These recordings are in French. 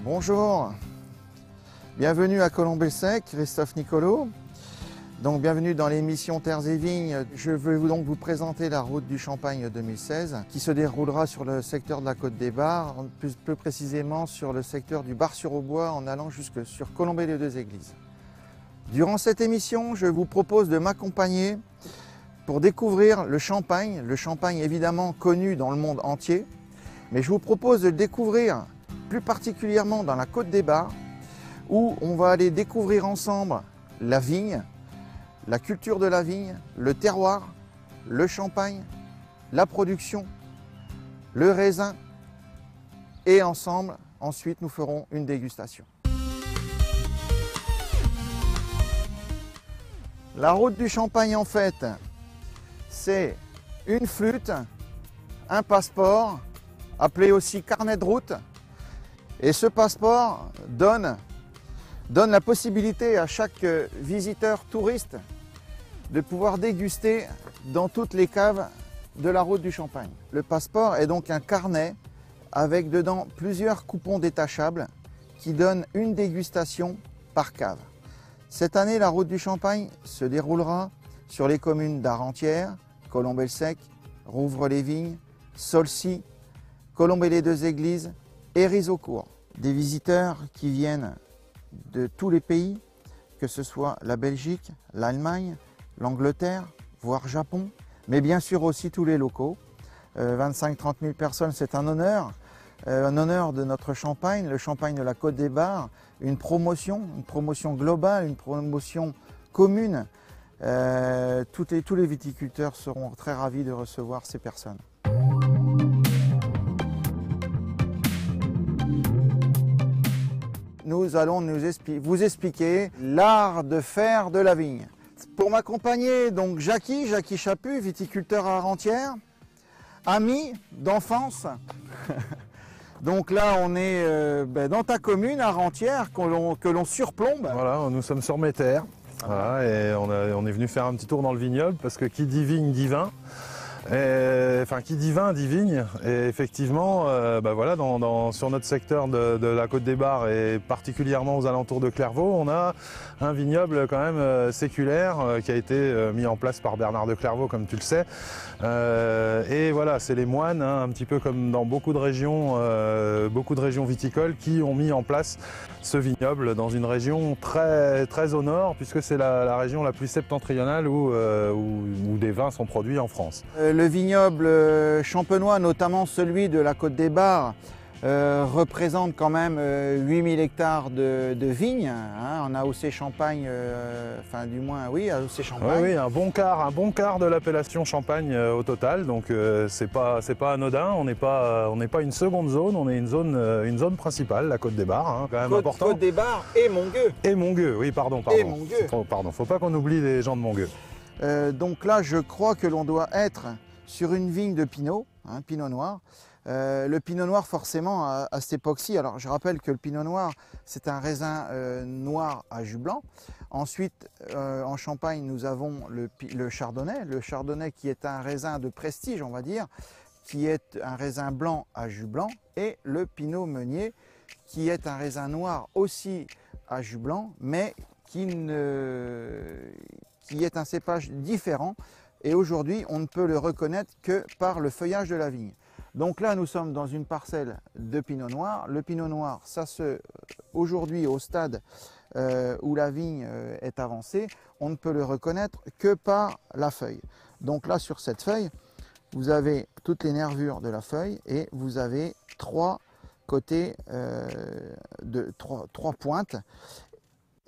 Bonjour, bienvenue à Colombey-le-Sec, Christophe Nicolo. Donc bienvenue dans l'émission Terres et Vignes. Je vais donc vous présenter la route du Champagne 2016 qui se déroulera sur le secteur de la Côte des Bars, plus précisément sur le secteur du Bar-sur-Aubois en allant jusque sur Colombey-les-Deux-Églises. Durant cette émission, je vous propose de m'accompagner pour découvrir le Champagne évidemment connu dans le monde entier, mais je vous propose de le découvrir plus particulièrement dans la Côte des Bars, où on va aller découvrir ensemble la vigne, la culture de la vigne, le terroir, le champagne, la production, le raisin, et ensemble, ensuite, nous ferons une dégustation. La route du Champagne, en fait, c'est une flûte, un passeport, appelé aussi carnet de route. Et ce passeport donne la possibilité à chaque visiteur touriste de pouvoir déguster dans toutes les caves de la route du Champagne. Le passeport est donc un carnet avec dedans plusieurs coupons détachables qui donnent une dégustation par cave. Cette année, la route du Champagne se déroulera sur les communes d'Arrentière, Colombey-le-Sec, Rouvres-les-Vignes, Saulcy, Colombey-les-Deux-Églises et Rizaucourt. Des visiteurs qui viennent de tous les pays, que ce soit la Belgique, l'Allemagne, l'Angleterre, voire Japon, mais bien sûr aussi tous les locaux. 25-30 000 personnes, c'est un honneur de notre Champagne, le Champagne de la Côte des Bars, une promotion globale, une promotion commune. Tous les viticulteurs seront très ravis de recevoir ces personnes. Nous allons vous expliquer l'art de faire de la vigne. Pour m'accompagner, donc Jackie Chaput, viticulteur à Arrentière, ami d'enfance. Donc là, on est dans ta commune, Arrentière, que l'on surplombe. Voilà, nous sommes sur mes terres. Voilà, et on est venu faire un petit tour dans le vignoble parce que qui dit vigne dit vin. Enfin, qui dit vin dit vigne, et effectivement, voilà, sur notre secteur de la Côte des Bars et particulièrement aux alentours de Clairvaux, on a un vignoble quand même séculaire qui a été mis en place par Bernard de Clairvaux, comme tu le sais. Et voilà, c'est les moines, hein, un petit peu comme dans beaucoup de régions viticoles, qui ont mis en place ce vignoble dans une région très, très au nord, puisque c'est la région la plus septentrionale où des vins sont produits en France. Le vignoble champenois, notamment celui de la Côte des Bars, représente quand même 8000 hectares de vignes, hein, en AOC Champagne, enfin du moins oui, AOC Champagne. Oui, un bon quart de l'appellation Champagne au total, donc c'est pas anodin, on n'est pas une seconde zone, on est une zone principale, la Côte des Bars, hein, quand même important. Côte des Bars et Montgueux. Et Montgueux, oui, pardon. Et Montgueux. Pardon, faut pas qu'on oublie les gens de Montgueux. Donc là, je crois que l'on doit être sur une vigne de Pinot, hein, Pinot Noir. Le Pinot Noir, forcément, à cette époque-ci, alors je rappelle que le Pinot Noir, c'est un raisin noir à jus blanc. Ensuite, en Champagne, nous avons le Chardonnay qui est un raisin de prestige, on va dire, qui est un raisin blanc à jus blanc, et le Pinot Meunier, qui est un raisin noir aussi à jus blanc, mais qui est un cépage différent, et aujourd'hui on ne peut le reconnaître que par le feuillage de la vigne. Donc là nous sommes dans une parcelle de Pinot Noir. Le Pinot Noir, aujourd'hui au stade où la vigne est avancée, on ne peut le reconnaître que par la feuille. Donc là sur cette feuille, vous avez toutes les nervures de la feuille et vous avez trois côtés, trois pointes.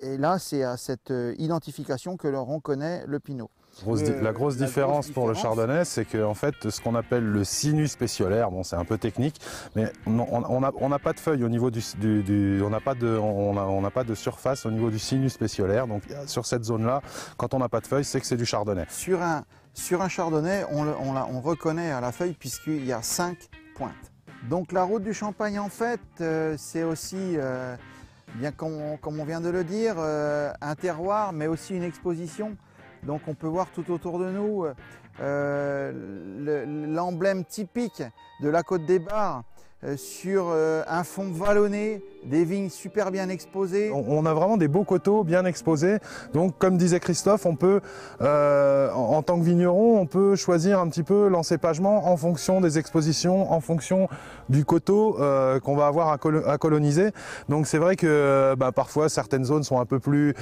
Et là, c'est à cette identification que l'on reconnaît le Pinot. La grosse différence pour le Chardonnay, c'est qu'en fait, ce qu'on appelle le sinus pétiolaire, bon, c'est un peu technique, mais on n'a pas de feuille au niveau on n'a pas de surface au niveau du sinus pétiolaire. Donc sur cette zone-là, quand on n'a pas de feuille, c'est que c'est du Chardonnay. Sur un Chardonnay, on reconnaît à la feuille puisqu'il y a 5 pointes. Donc la route du Champagne, en fait, c'est aussi bien comme on vient de le dire, un terroir, mais aussi une exposition. Donc on peut voir tout autour de nous l'emblème typique de la Côte des Bars, sur un fond vallonné, des vignes super bien exposées. On a vraiment des beaux coteaux bien exposés. Donc comme disait Christophe, on peut, en tant que vigneron, on peut choisir un petit peu l'encépagement en fonction des expositions, en fonction du coteau qu'on va avoir à coloniser. Donc c'est vrai que parfois certaines zones sont un peu plus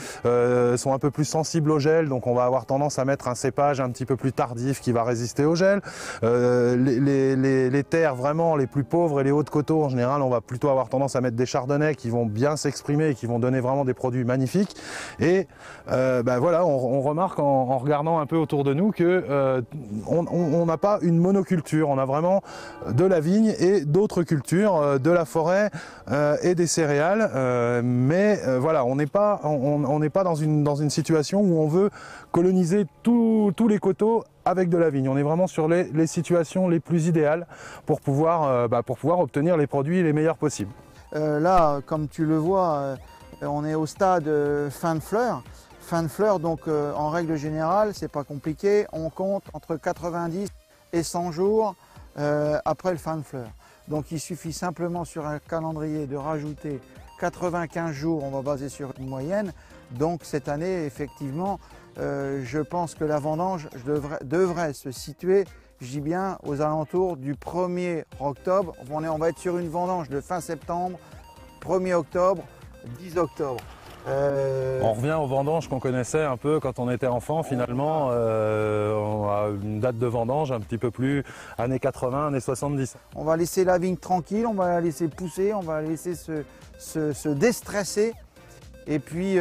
sensibles au gel, donc on va avoir tendance à mettre un cépage un petit peu plus tardif qui va résister au gel. Les terres vraiment les plus pauvres et les hauts de coteaux, en général, on va plutôt avoir tendance à mettre des chardonnays qui vont bien s'exprimer et qui vont donner vraiment des produits magnifiques. Et voilà, on remarque en regardant un peu autour de nous que on n'a pas une monoculture, on a vraiment de la vigne et d'autres cultures, de la forêt et des céréales. Voilà, on n'est pas dans une situation où on veut coloniser tous les coteaux avec de la vigne. On est vraiment sur les situations les plus idéales pour pouvoir obtenir les produits les meilleurs possibles. Là, comme tu le vois, on est au stade fin de fleur. Fin de fleur, donc en règle générale, c'est pas compliqué. On compte entre 90 et 100 jours après le fin de fleur. Donc il suffit simplement sur un calendrier de rajouter 95 jours, on va baser sur une moyenne. Donc cette année, effectivement, je pense que la vendange devrait se situer, je dis bien, aux alentours du 1er octobre. On va être sur une vendange de fin septembre, 1er octobre, 10 octobre. On revient aux vendanges qu'on connaissait un peu quand on était enfant, finalement. On a une date de vendange un petit peu plus années 80, années 70. On va laisser la vigne tranquille, on va la laisser pousser, on va la laisser se déstresser. Et puis,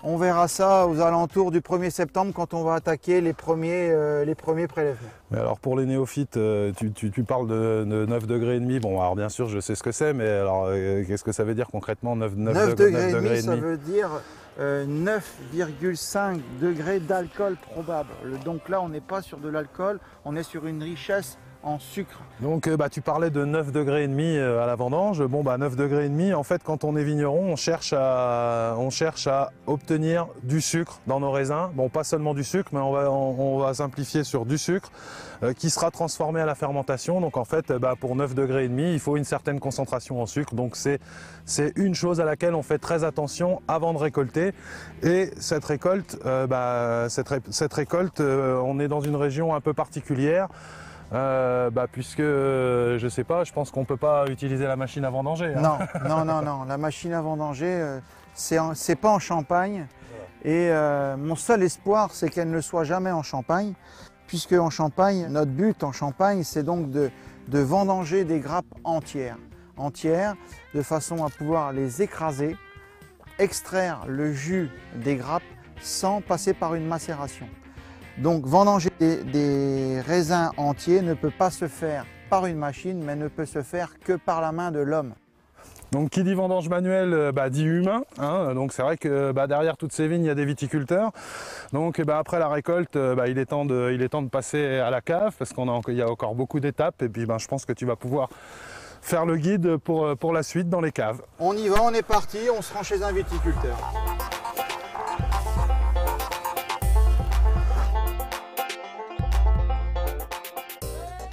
on verra ça aux alentours du 1er septembre quand on va attaquer les premiers prélèvements. Mais alors pour les néophytes, tu parles de 9 degrés et demi. Bon, alors bien sûr, je sais ce que c'est, mais alors qu'est-ce que ça veut dire concrètement 9 degrés et demi, ça veut dire 9,5 degrés d'alcool probable. Donc là, on n'est pas sur de l'alcool, on est sur une richesse en sucre. Donc tu parlais de 9 degrés et demi à la vendange. Bon 9 degrés et demi, en fait quand on est vigneron, on cherche à obtenir du sucre dans nos raisins. Bon, pas seulement du sucre, mais on va simplifier sur du sucre qui sera transformé à la fermentation. Donc en fait pour 9 degrés et demi, il faut une certaine concentration en sucre. Donc c'est une chose à laquelle on fait très attention avant de récolter. Et cette récolte, on est dans une région un peu particulière. Puisque je sais pas, je pense qu'on peut pas utiliser la machine à vendanger. Hein. Non, la machine à vendanger, c'est pas en Champagne. Et mon seul espoir, c'est qu'elle ne soit jamais en Champagne, puisque en Champagne, notre but en Champagne, c'est donc de vendanger des grappes entières, de façon à pouvoir les écraser, extraire le jus des grappes sans passer par une macération. Donc vendanger des raisins entiers ne peut pas se faire par une machine, mais ne peut se faire que par la main de l'homme. Donc qui dit vendange manuelle dit humain, hein. Donc c'est vrai que derrière toutes ces vignes il y a des viticulteurs. Donc après la récolte il est temps de passer à la cave parce qu'il y a encore beaucoup d'étapes et puis je pense que tu vas pouvoir faire le guide pour la suite dans les caves. On y va, on est parti, on se rend chez un viticulteur.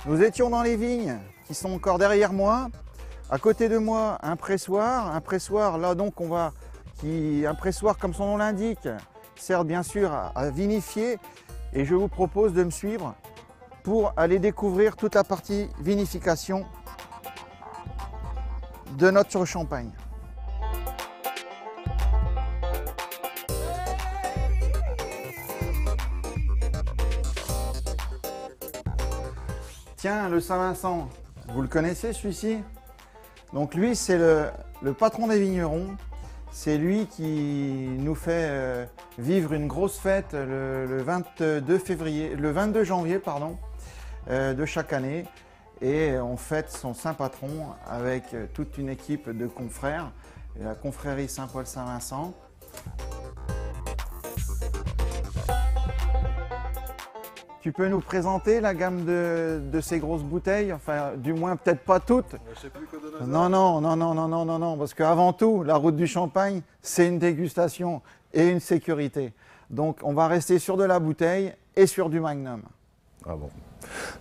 Nous étions dans les vignes qui sont encore derrière moi. À côté de moi, un pressoir. Un pressoir, là donc un pressoir comme son nom l'indique, sert bien sûr à vinifier. Et je vous propose de me suivre pour aller découvrir toute la partie vinification de notre champagne. Tiens, le Saint-Vincent, vous le connaissez celui-ci? Donc lui, c'est le patron des vignerons. C'est lui qui nous fait vivre une grosse fête le 22 janvier de chaque année. Et on fête son saint patron avec toute une équipe de confrères, la confrérie Saint-Paul-Saint-Vincent. Tu peux nous présenter la gamme de ces grosses bouteilles? Enfin, du moins, peut-être pas toutes. Je sais plus quoi donner. Non, parce qu'avant tout, la route du Champagne, c'est une dégustation et une sécurité. Donc, on va rester sur de la bouteille et sur du Magnum. Ah bon.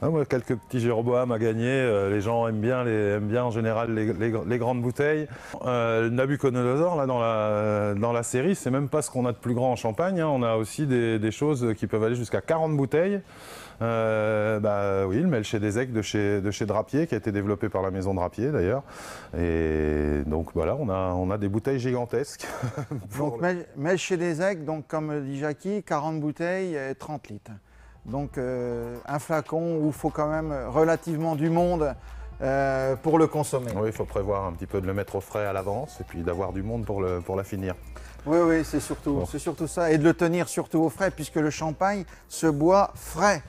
Ah, moi, quelques petits Jéroboam à gagner. Les gens aiment bien en général les grandes bouteilles. Nabucodonosor, là, dans la série, c'est même pas ce qu'on a de plus grand en Champagne. Hein. On a aussi des choses qui peuvent aller jusqu'à 40 bouteilles. Oui, le Melché des Aigues de chez Drapier, qui a été développé par la maison Drapier d'ailleurs. Et donc voilà, on a des bouteilles gigantesques. Donc Melché des Aigues, donc comme dit Jackie, 40 bouteilles et 30 litres. Donc un flacon où il faut quand même relativement du monde pour le consommer. Oui, il faut prévoir un petit peu de le mettre au frais à l'avance et puis d'avoir du monde pour la finir. Oui, c'est surtout ça. Et de le tenir surtout au frais puisque le champagne se boit frais.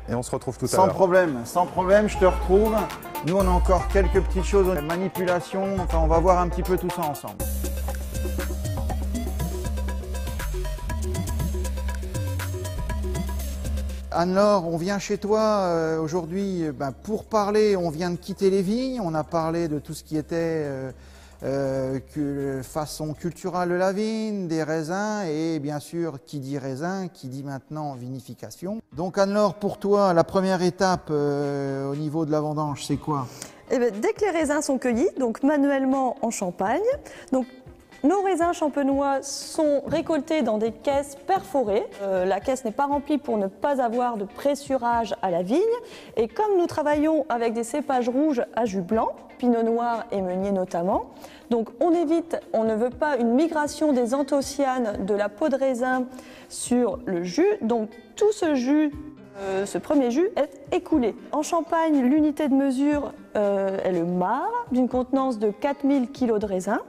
Et on se retrouve tout à l'heure. Sans problème, je te retrouve. Nous, on a encore quelques petites choses, manipulation, enfin on va voir un petit peu tout ça ensemble. Anne-Laure, on vient chez toi aujourd'hui pour parler, on vient de quitter les vignes, on a parlé de tout ce qui était façon culturelle de la vigne, des raisins et bien sûr qui dit raisin, qui dit maintenant vinification. Donc Anne-Laure, pour toi, la première étape au niveau de la vendange, c'est quoi? Eh bien, dès que les raisins sont cueillis, donc manuellement en Champagne, donc nos raisins champenois sont récoltés dans des caisses perforées. La caisse n'est pas remplie pour ne pas avoir de pressurage à la vigne. Et comme nous travaillons avec des cépages rouges à jus blanc, pinot noir et meunier notamment, donc on ne veut pas une migration des anthocyanes de la peau de raisin sur le jus. Donc tout ce jus, ce premier jus est écoulé. En Champagne, l'unité de mesure est le marc d'une contenance de 4000 kg de raisin.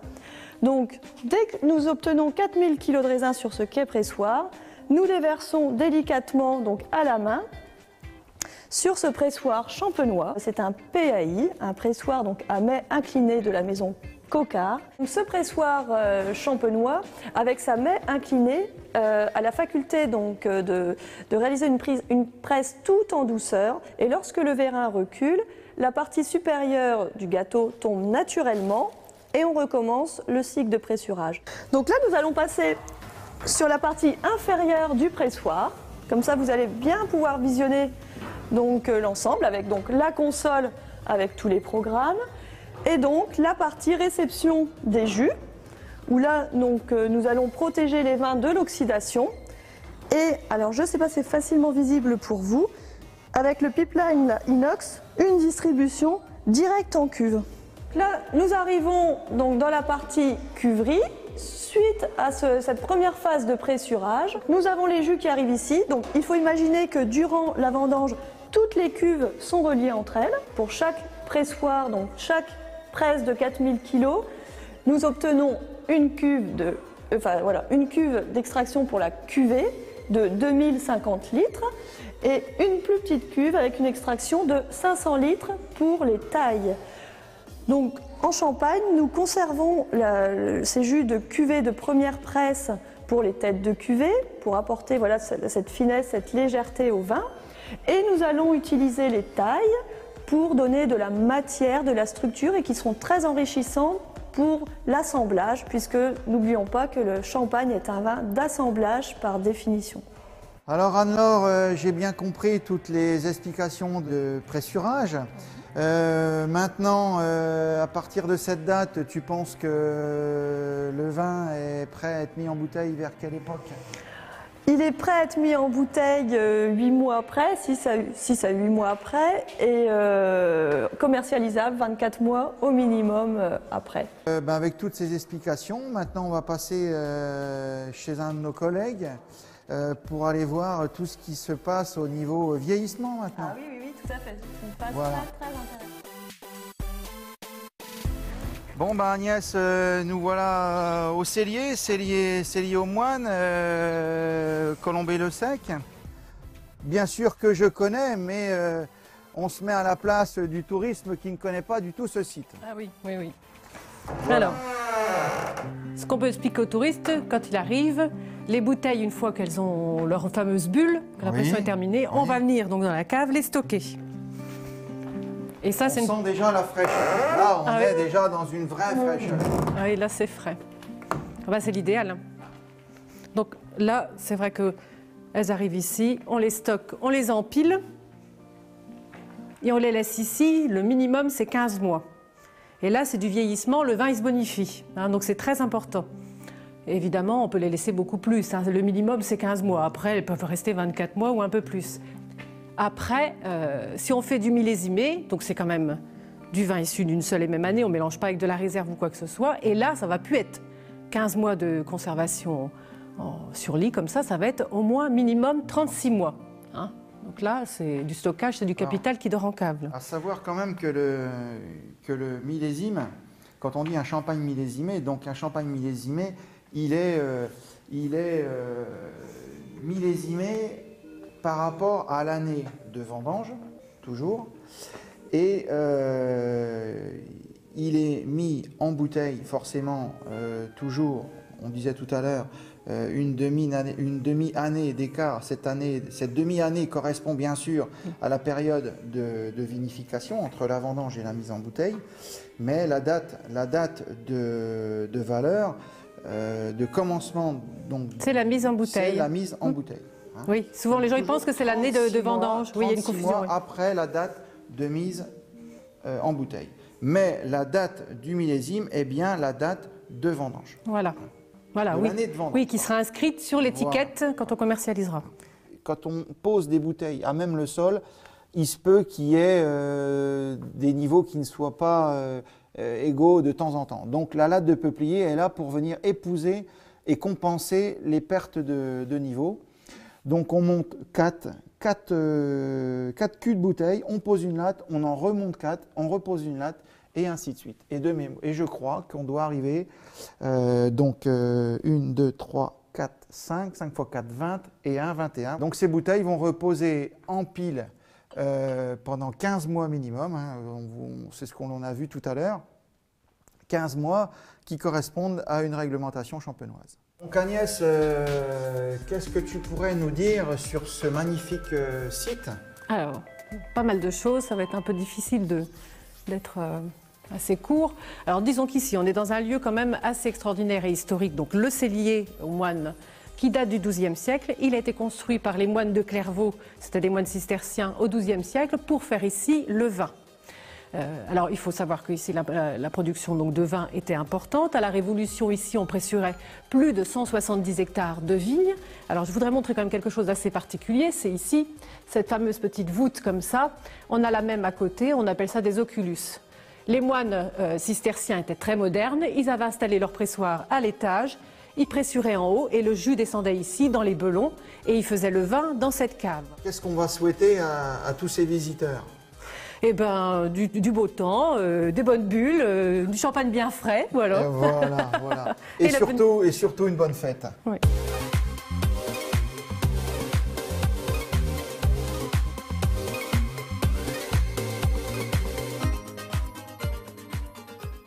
Donc, dès que nous obtenons 4000 kg de raisin sur ce quai pressoir, nous les versons délicatement donc à la main sur ce pressoir champenois. C'est un PAI, un pressoir donc à mets incliné de la maison Cocard. Donc, ce pressoir champenois, avec sa mets inclinée, a la faculté donc, de réaliser une presse tout en douceur. Et lorsque le vérin recule, la partie supérieure du gâteau tombe naturellement. Et on recommence le cycle de pressurage. Donc là, nous allons passer sur la partie inférieure du pressoir. Comme ça, vous allez bien pouvoir visionner l'ensemble avec donc, la console avec tous les programmes. Et donc la partie réception des jus, où là, nous allons protéger les vins de l'oxydation. Et alors, je ne sais pas si c'est facilement visible pour vous, avec le pipeline inox, une distribution directe en cuve. Là, nous arrivons donc dans la partie cuverie. Suite à cette première phase de pressurage, nous avons les jus qui arrivent ici. Donc, il faut imaginer que durant la vendange, toutes les cuves sont reliées entre elles. Pour chaque pressoir, donc chaque presse de 4000 kg, nous obtenons une cuve d'extraction pour la cuvée de 2050 litres et une plus petite cuve avec une extraction de 500 litres pour les tailles. Donc, en Champagne, nous conservons ces jus de cuvée de première presse pour les têtes de cuvée, pour apporter cette finesse, cette légèreté au vin. Et nous allons utiliser les tailles pour donner de la matière, de la structure et qui seront très enrichissantes pour l'assemblage, puisque n'oublions pas que le Champagne est un vin d'assemblage par définition. Alors Anne-Laure, j'ai bien compris toutes les explications de pressurage. Maintenant, à partir de cette date, tu penses que le vin est prêt à être mis en bouteille vers quelle époque? Il est prêt à être mis en bouteille 8 mois après, 6 à 8 mois après, et commercialisable 24 mois au minimum après. Avec toutes ces explications, maintenant on va passer chez un de nos collègues pour aller voir tout ce qui se passe au niveau vieillissement maintenant. Ah oui, tout à fait. C'est une phase voilà. très intéressante. Bon Agnès, nous voilà au cellier aux moines, Colombey-le-Sec. Bien sûr que je connais, mais on se met à la place du tourisme qui ne connaît pas du tout ce site. Ah oui. Voilà. Alors, ce qu'on peut expliquer aux touristes, quand ils arrivent, les bouteilles, une fois qu'elles ont leur fameuse bulle, que la pression est terminée, on va venir donc dans la cave les stocker. Et ça, on sent déjà la fraîcheur. Là, on est déjà dans une vraie fraîcheur. Ah oui, là, c'est frais. C'est l'idéal. Donc là, c'est vrai que elles arrivent ici, on les stocke, on les empile et on les laisse ici. Le minimum, c'est 15 mois. Et là, c'est du vieillissement, le vin, il se bonifie. Hein, donc c'est très important. Et évidemment, on peut les laisser beaucoup plus. Hein. Le minimum, c'est 15 mois. Après, elles peuvent rester 24 mois ou un peu plus. Après, si on fait du millésimé, donc c'est quand même du vin issu d'une seule et même année, on ne mélange pas avec de la réserve ou quoi que ce soit. Et là, ça ne va plus être 15 mois de conservation sur lit, comme ça va être au moins minimum 36 mois. Hein. Donc là, c'est du stockage, c'est du capital qui dort en cave. À savoir quand même que le millésime, quand on dit un champagne millésimé, donc un champagne millésimé, il est millésimé par rapport à l'année de vendange, toujours, et il est mis en bouteille, forcément, toujours, on disait tout à l'heure, une demi-année d'écart. Cette demi-année correspond bien sûr à la période de vinification entre la vendange et la mise en bouteille, mais la date de valeur, de commencement, donc c'est la mise en bouteille. C'est la mise en bouteille. Hein. Oui, souvent les gens ils pensent que c'est l'année de vendange. Oui, il y a une confusion. Mois après la date de mise en bouteille. Mais la date du millésime est bien la date de vendange. Voilà. Voilà, oui. Oui, qui sera inscrite sur l'étiquette quand on commercialisera. Quand on pose des bouteilles à même le sol, il se peut qu'il y ait des niveaux qui ne soient pas égaux de temps en temps. Donc la latte de peuplier est là pour venir épouser et compenser les pertes de niveau. Donc on monte 4 culs de bouteille, on pose une latte, on en remonte 4, on repose une latte, et ainsi de suite. Et je crois qu'on doit arriver, 1, 2, 3, 4, 5 x 4, 20 et 1, 21. Donc ces bouteilles vont reposer en pile pendant 15 mois minimum, hein, c'est ce qu'on a vu tout à l'heure, 15 mois qui correspondent à une réglementation champenoise. Donc Agnès, qu'est-ce que tu pourrais nous dire sur ce magnifique site? Alors, pas mal de choses, ça va être un peu difficile d'être assez court. Alors disons qu'ici, on est dans un lieu quand même assez extraordinaire et historique. Donc le cellier aux moines qui date du XIIe siècle. Il a été construit par les moines de Clairvaux, c'était des moines cisterciens au XIIe siècle, pour faire ici le vin. Alors il faut savoir qu'ici la production donc, de vin était importante. À la Révolution, ici, on pressurait plus de 170 hectares de vignes. Alors je voudrais montrer quand même quelque chose d'assez particulier. C'est ici, cette fameuse petite voûte comme ça. On a la même à côté, on appelle ça des oculus. Les moines cisterciens étaient très modernes. Ils avaient installé leur pressoir à l'étage. Ils pressuraient en haut et le jus descendait ici dans les belons et ils faisaient le vin dans cette cave. Qu'est-ce qu'on va souhaiter à tous ces visiteurs ? Eh ben, du beau temps, des bonnes bulles, du champagne bien frais, voilà. Voilà. Et surtout une bonne fête. Oui.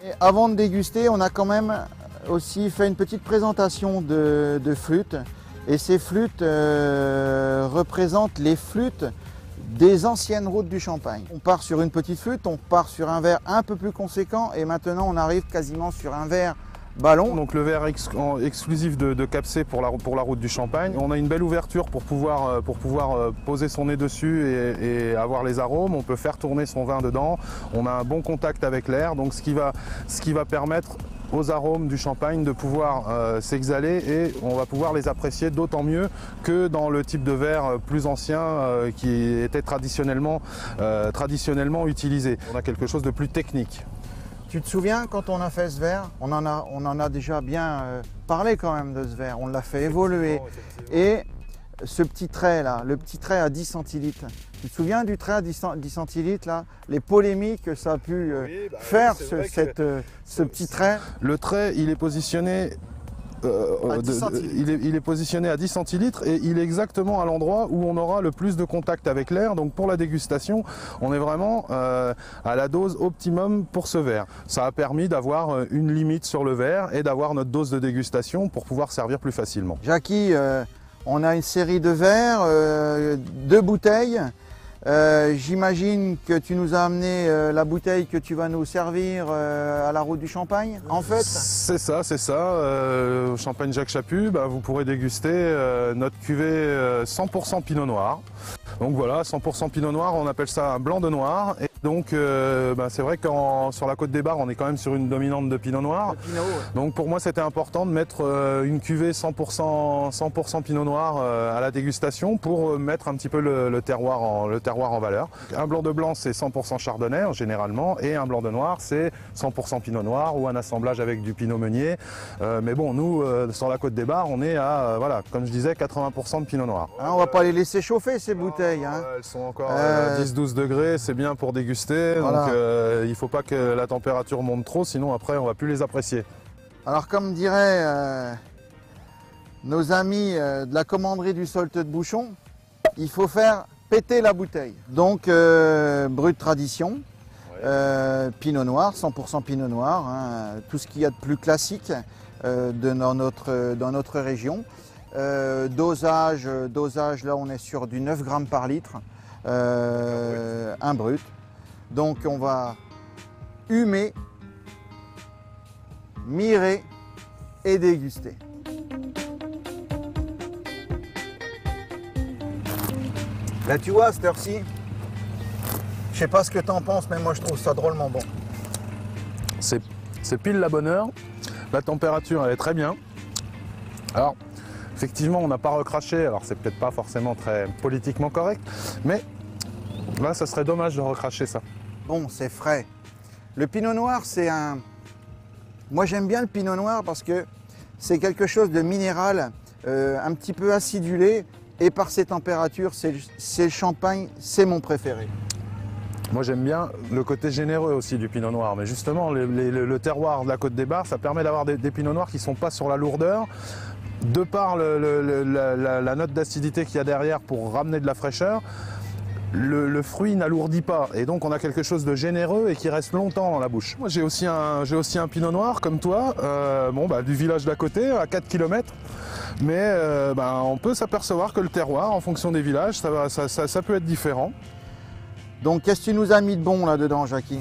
Et avant de déguster, on a quand même aussi fait une petite présentation de flûtes. Et ces flûtes représentent les flûtes des anciennes routes du Champagne. On part sur une petite flûte, on part sur un verre un peu plus conséquent et maintenant on arrive quasiment sur un verre ballon. Donc le verre exclusif de Capsé pour la route du Champagne. On a une belle ouverture pour pouvoir poser son nez dessus et avoir les arômes. On peut faire tourner son vin dedans. On a un bon contact avec l'air, donc ce qui va permettre aux arômes du champagne de pouvoir s'exhaler et on va pouvoir les apprécier d'autant mieux que dans le type de verre plus ancien qui était traditionnellement utilisé. On a quelque chose de plus technique. Tu te souviens quand on a fait ce verre, on en a déjà bien parlé quand même de ce verre, on l'a fait évoluer. Et ce petit trait là, le petit trait à 10 centilitres, tu te souviens du trait à 10 centilitres là, les polémiques que ça a pu faire ce petit trait? Le trait, il est positionné il est positionné à 10 centilitres et il est exactement à l'endroit où on aura le plus de contact avec l'air. Donc pour la dégustation, on est vraiment à la dose optimum pour ce verre. Ça a permis d'avoir une limite sur le verre et d'avoir notre dose de dégustation pour pouvoir servir plus facilement. Jackie, on a une série de verres, 2 bouteilles. J'imagine que tu nous as amené la bouteille que tu vas nous servir à la route du Champagne, en fait. C'est ça, c'est ça. Au Champagne Jacques Chaput, vous pourrez déguster notre cuvée 100% Pinot Noir. Donc voilà, 100% Pinot Noir, on appelle ça un blanc de noir. Et donc c'est vrai que sur la Côte des Bars, on est quand même sur une dominante de Pinot Noir. Pinot, ouais. Donc pour moi, c'était important de mettre une cuvée 100% Pinot Noir à la dégustation pour mettre un petit peu le terroir en valeur. Un blanc de blanc, c'est 100% Chardonnay généralement, et un blanc de noir, c'est 100% Pinot Noir ou un assemblage avec du Pinot Meunier. Mais bon, nous, sur la Côte des Bars, on est à, voilà, comme je disais, 80% de Pinot Noir. Hein, on va pas les laisser chauffer, ces bouteilles. Hein. Elles sont encore à 10-12 degrés, c'est bien pour déguster. Voilà. Donc il ne faut pas que la température monte trop, sinon après, on ne va plus les apprécier. Alors, comme diraient nos amis de la commanderie du Solte de Bouchon, il faut faire péter la bouteille. Donc, brut tradition, Pinot Noir, 100% Pinot Noir, hein, tout ce qu'il y a de plus classique dans notre région. Dosage, là on est sur du 9 grammes par litre, un brut. Donc on va humer, mirer et déguster. Là tu vois, à cette heure-ci, je sais pas ce que tu en penses, mais moi je trouve ça drôlement bon. C'est pile la bonne heure, la température elle est très bien. Alors effectivement on n'a pas recraché, alors c'est peut-être pas forcément très politiquement correct, mais là ça serait dommage de recracher ça. Bon, c'est frais. Le Pinot Noir, c'est un... Moi j'aime bien le Pinot Noir parce que c'est quelque chose de minéral, un petit peu acidulé, et par ses températures, c'est le champagne, c'est mon préféré. Moi j'aime bien le côté généreux aussi du Pinot Noir, mais justement le terroir de la Côte des Bars, ça permet d'avoir des Pinots Noirs qui ne sont pas sur la lourdeur, de par la note d'acidité qu'il y a derrière pour ramener de la fraîcheur. Le fruit n'alourdit pas et donc on a quelque chose de généreux et qui reste longtemps dans la bouche. Moi j'ai aussi un Pinot Noir comme toi, du village d'à côté, à 4 km. Mais on peut s'apercevoir que le terroir, en fonction des villages, ça peut être différent. Donc qu'est-ce que tu nous as mis de bon là-dedans, Jackie?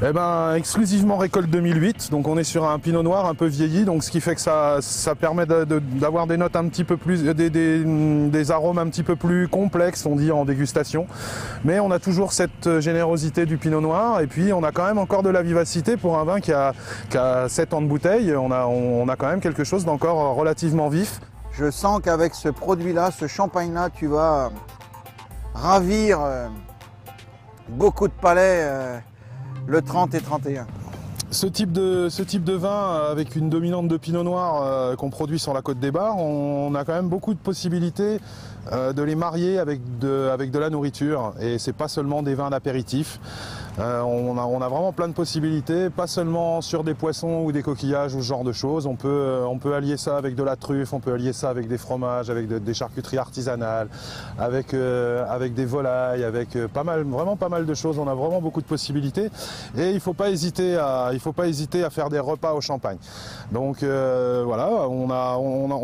Eh ben, exclusivement récolte 2008, donc on est sur un Pinot Noir un peu vieilli, donc ce qui fait que ça permet d'avoir des notes un petit peu plus, des arômes un petit peu plus complexes, on dit en dégustation. Mais on a toujours cette générosité du Pinot Noir, et puis on a quand même encore de la vivacité pour un vin qui a 7 ans de bouteille. On a quand même quelque chose d'encore relativement vif. Je sens qu'avec ce produit-là, ce champagne-là, tu vas ravir beaucoup de palais le 30 et 31. Ce type de vin avec une dominante de Pinot Noir qu'on produit sur la Côte des Bars, on a quand même beaucoup de possibilités de les marier avec de la nourriture, et c'est pas seulement des vins d'apéritif. On a vraiment plein de possibilités, pas seulement sur des poissons ou des coquillages ou ce genre de choses. On peut allier ça avec de la truffe, on peut allier ça avec des fromages, avec des charcuteries artisanales, avec des volailles, avec vraiment pas mal de choses. On a vraiment beaucoup de possibilités, et il faut pas hésiter à faire des repas au champagne. Donc voilà, on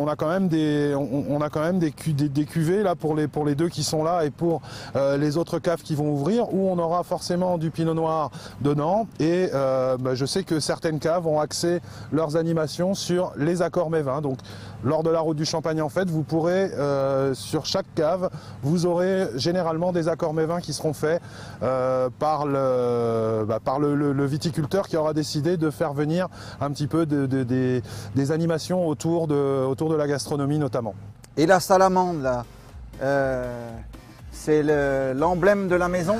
a quand même des cuvées là pour les deux qui sont là, et pour les autres caves qui vont ouvrir, où on aura forcément du Pinot Noir dedans, et je sais que certaines caves ont axé leurs animations sur les accords mévins. Donc lors de la route du Champagne, en fait, vous pourrez sur chaque cave, vous aurez généralement des accords mévins qui seront faits par le viticulteur qui aura décidé de faire venir un petit peu des animations autour de la gastronomie notamment. Et la salamande là, c'est l'emblème de la maison?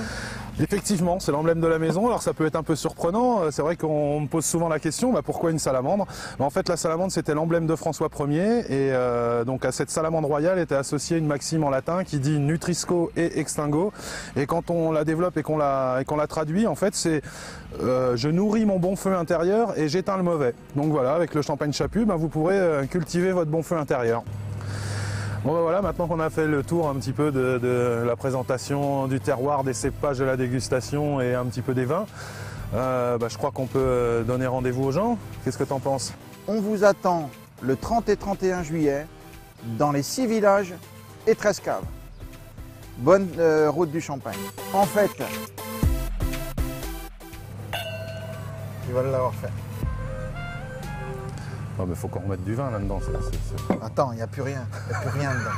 Effectivement, c'est l'emblème de la maison. Alors ça peut être un peu surprenant, c'est vrai qu'on me pose souvent la question, pourquoi une salamandre? En fait, la salamandre, c'était l'emblème de François Ier, et donc à cette salamandre royale était associée une maxime en latin qui dit nutrisco et extingo, et quand on la développe et qu'on la traduit, en fait, c'est je nourris mon bon feu intérieur et j'éteins le mauvais. Donc voilà, avec le Champagne Chaput, vous pourrez cultiver votre bon feu intérieur. Bon voilà, maintenant qu'on a fait le tour un petit peu de la présentation du terroir, des cépages, de la dégustation et un petit peu des vins, je crois qu'on peut donner rendez-vous aux gens. Qu'est-ce que tu en penses? On vous attend le 30 et 31 juillet dans les 6 villages et 13 caves. Bonne route du champagne. En fait, tu vas l'avoir fait. Oh, mais faut qu'on remette du vin là-dedans. Attends, il n'y a plus rien. Il n'y a plus rien dedans.